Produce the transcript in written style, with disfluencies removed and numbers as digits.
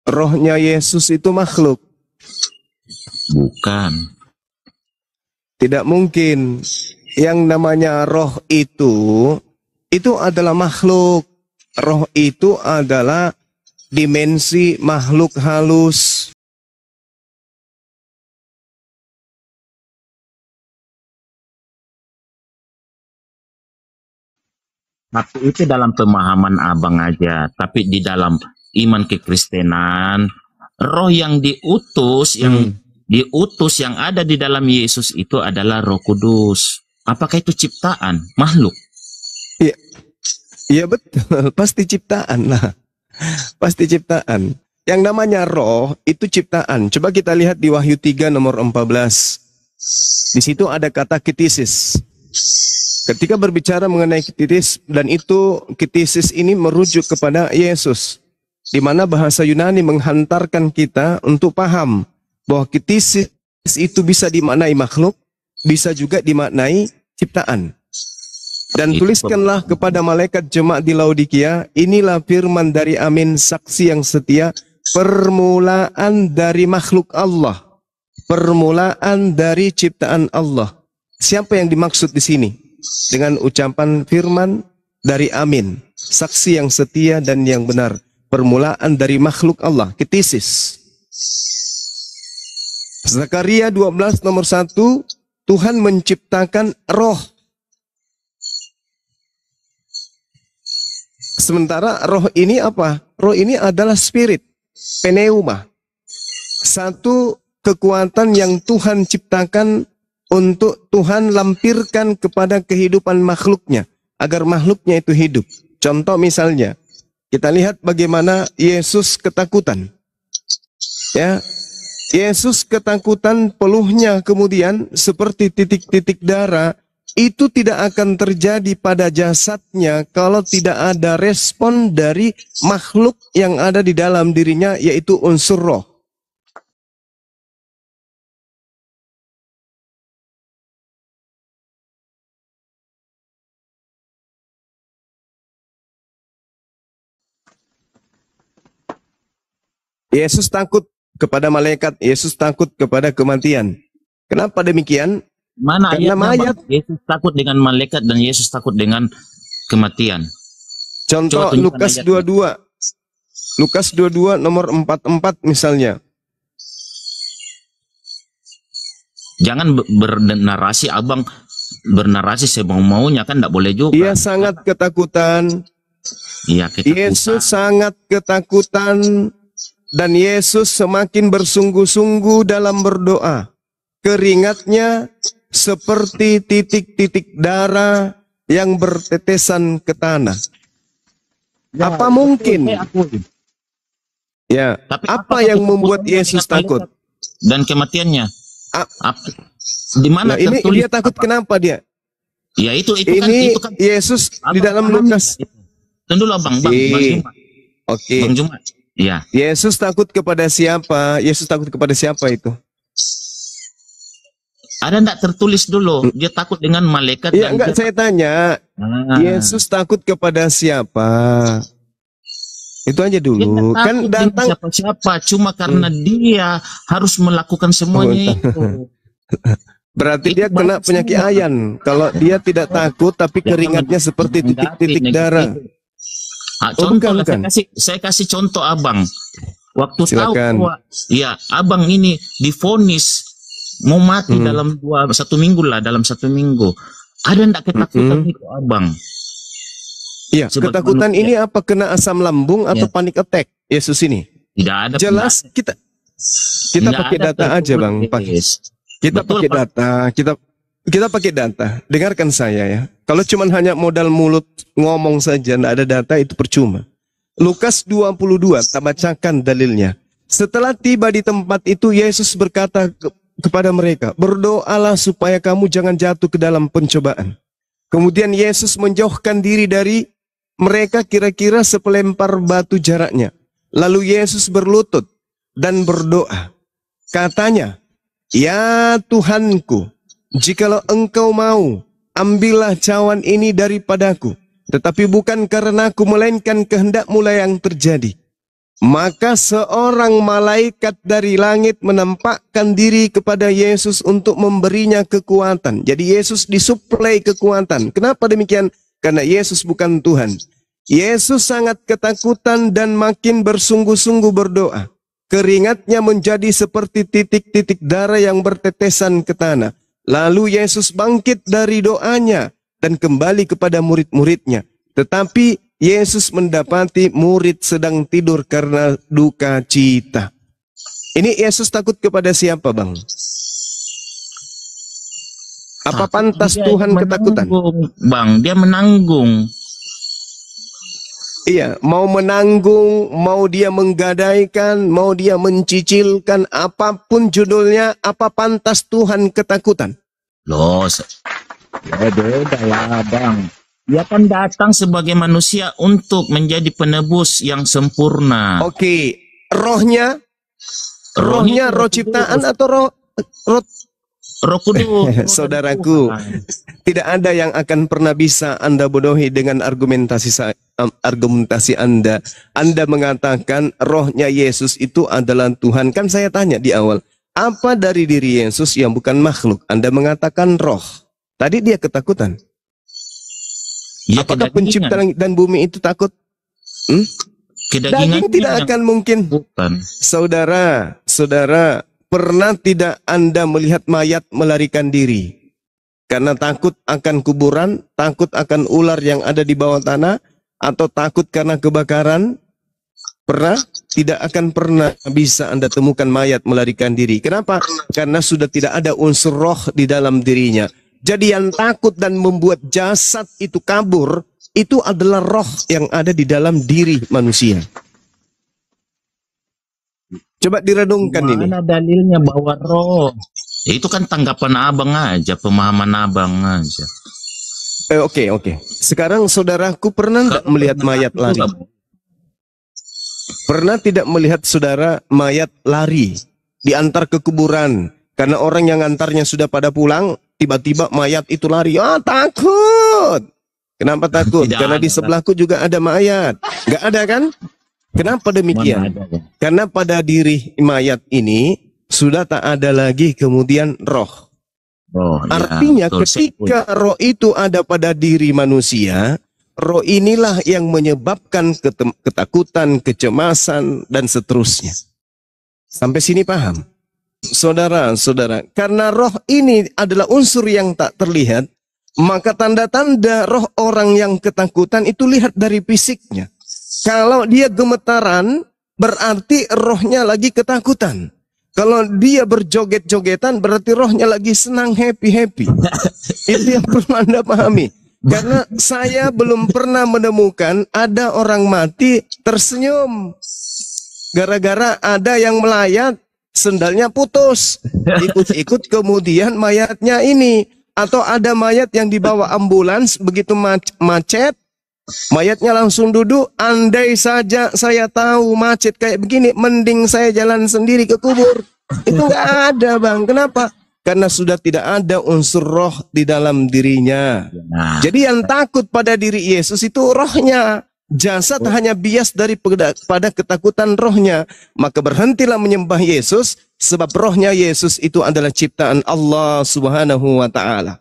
Rohnya Yesus itu makhluk? Bukan. Tidak mungkin. Yang namanya roh itu adalah makhluk. Roh itu adalah dimensi makhluk halus. Tapi itu dalam pemahaman abang aja. Tapi di dalam iman kekristenan, roh yang diutus, yang ada di dalam Yesus itu adalah Roh Kudus. Apakah itu ciptaan, makhluk? Iya, iya betul. Pasti ciptaan lah. Pasti ciptaan. Yang namanya roh itu ciptaan. Coba kita lihat di Wahyu 3 nomor 14. Di situ ada kata kitisis. Ketika berbicara mengenai kitisis, dan itu kitisis ini merujuk kepada Yesus, di mana bahasa Yunani menghantarkan kita untuk paham bahwa kitisis itu bisa dimaknai makhluk, bisa juga dimaknai ciptaan. Dan tuliskanlah kepada malaikat jemaat di Laodikia, inilah firman dari Amin, saksi yang setia, permulaan dari makhluk Allah, permulaan dari ciptaan Allah. Siapa yang dimaksud di sini dengan ucapan firman dari Amin, saksi yang setia dan yang benar? Permulaan dari makhluk Allah, kitisis. Zakaria 12 nomor 1, Tuhan menciptakan roh. Sementara roh ini apa? Roh ini adalah spirit, pneuma. Satu kekuatan yang Tuhan ciptakan untuk Tuhan lampirkan kepada kehidupan makhluknya, agar makhluknya itu hidup. Contoh misalnya, kita lihat bagaimana Yesus ketakutan. Ya, Yesus ketakutan, peluhnya kemudian seperti titik-titik darah. Itu tidak akan terjadi pada jasadnya kalau tidak ada respon dari makhluk yang ada di dalam dirinya, yaitu unsur roh. Yesus takut kepada malaikat, Yesus takut kepada kematian. Kenapa demikian? Mana ayat? Yesus takut dengan malaikat dan Yesus takut dengan kematian. Contoh Lukas 22. Lukas 22 nomor 44 misalnya. Jangan bernarasi, abang bernarasi semau-maunya, kan tidak boleh juga. Dia sangat ketakutan. Iya, ketakutan. Yesus sangat ketakutan. Dan Yesus semakin bersungguh-sungguh dalam berdoa. Keringatnya seperti titik-titik darah yang bertetesan ke tanah. Ya, apa mungkin? Ya, tapi apa yang membuat Yesus takut? Dan kematiannya? Di mana tertulis? Dia takut kenapa dia? Ya itu ini kan Yesus abang, di dalam Lukas. Tunggu dulu Bang Jumat. Oke. Bang Jumat. Ya. Yesus takut kepada siapa? Yesus takut kepada siapa itu? Ada enggak tertulis dulu? Dia takut dengan malaikat. Ya enggak, saya tanya. Yesus takut kepada siapa? Itu aja dulu. Kan datang siapa-siapa, cuma karena dia harus melakukan semuanya itu. Berarti dia kena penyakit ayan. Kalau dia tidak takut tapi keringatnya seperti titik-titik darah. Contoh bukan. Saya kasih contoh abang. Waktu silakan. Tahu bahwa ya abang ini divonis mau mati dalam satu minggu lah, dalam 1 minggu. Ada enggak ketakutan itu abang? Iya, ketakutan ini apa? Kena asam lambung atau panik attack Yesus ini? Tidak ada. Jelas kita pakai data aja Bang. Kita pakai data, kita pakai data. Dengarkan saya ya. Kalau cuma hanya modal mulut ngomong saja, tidak ada data, itu percuma. Lukas 22, kita bacakan dalilnya. Setelah tiba di tempat itu, Yesus berkata kepada mereka, berdoalah supaya kamu jangan jatuh ke dalam pencobaan. Kemudian Yesus menjauhkan diri dari mereka kira-kira sepelempar batu jaraknya. Lalu Yesus berlutut dan berdoa. Katanya, ya Tuhanku, jikalau engkau mau, ambillah cawan ini daripadaku. Tetapi bukan karena aku, melainkan kehendak-Mu yang terjadi. Maka seorang malaikat dari langit menampakkan diri kepada Yesus untuk memberinya kekuatan. Jadi Yesus disuplai kekuatan. Kenapa demikian? Karena Yesus bukan Tuhan. Yesus sangat ketakutan dan makin bersungguh-sungguh berdoa. Keringatnya menjadi seperti titik-titik darah yang bertetesan ke tanah. Lalu Yesus bangkit dari doanya dan kembali kepada murid-muridnya. Tetapi Yesus mendapati murid sedang tidur karena duka cita. Ini Yesus takut kepada siapa, Bang? Apa pantas Tuhan ketakutan? Bang, dia menanggung. Iya, mau menanggung, mau dia menggadaikan, mau dia mencicilkan, apapun judulnya, apa pantas Tuhan ketakutan? Loh, ya beda lah, Bang. Dia kan datang sebagai manusia untuk menjadi penebus yang sempurna. Oke, rohnya roh ciptaan atau Roh Kudus. Saudaraku, tidak ada yang akan pernah bisa Anda bodohi dengan argumentasi Anda. Anda mengatakan rohnya Yesus itu adalah Tuhan. Kan saya tanya di awal, apa dari diri Yesus yang bukan makhluk? Anda mengatakan roh. Tadi dia ketakutan. Ya, apakah pencipta langit dan bumi itu takut? Daging tidak akan mungkin. Bukan. Saudara, pernah tidak Anda melihat mayat melarikan diri? Karena takut akan kuburan, takut akan ular yang ada di bawah tanah, atau takut karena kebakaran? Pernah? Tidak akan pernah bisa Anda temukan mayat melarikan diri. Kenapa? Karena sudah tidak ada unsur roh di dalam dirinya. Jadi yang takut dan membuat jasad itu kabur, itu adalah roh yang ada di dalam diri manusia. Coba direnungkan ini. Mana dalilnya bahwa roh? Ya, itu kan tanggapan abang aja, pemahaman abang aja. Oke. Sekarang saudaraku pernah tidak melihat mayat lari? Pernah tidak melihat saudara mayat lari diantar ke kuburan? Karena orang yang antarnya sudah pada pulang, tiba-tiba mayat itu lari. Takut. Kenapa takut? Karena di sebelahku juga ada mayat. Gak ada kan? Kenapa demikian? Karena pada diri mayat ini sudah tak ada lagi kemudian roh. Artinya ketika roh itu ada pada diri manusia, roh inilah yang menyebabkan ketakutan, kecemasan, dan seterusnya. Sampai sini paham? Saudara, karena roh ini adalah unsur yang tak terlihat, maka tanda-tanda roh orang yang ketakutan itu lihat dari fisiknya. Kalau dia gemetaran, berarti rohnya lagi ketakutan. Kalau dia berjoget-jogetan, berarti rohnya lagi senang, happy-happy. Itu yang perlu Anda pahami. Karena saya belum pernah menemukan ada orang mati tersenyum. Gara-gara ada yang melayat, sendalnya putus. Ikut-ikut kemudian mayatnya ini. Atau ada mayat yang dibawa ambulans, begitu macet, mayatnya langsung duduk. Andai saja saya tahu macet kayak begini, mending saya jalan sendiri ke kubur. Itu nggak ada, Bang. Kenapa? Karena sudah tidak ada unsur roh di dalam dirinya. Jadi yang takut pada diri Yesus itu rohnya. Jasad hanya bias pada ketakutan rohnya. Maka berhentilah menyembah Yesus, sebab rohnya Yesus itu adalah ciptaan Allah Subhanahu wa ta'ala.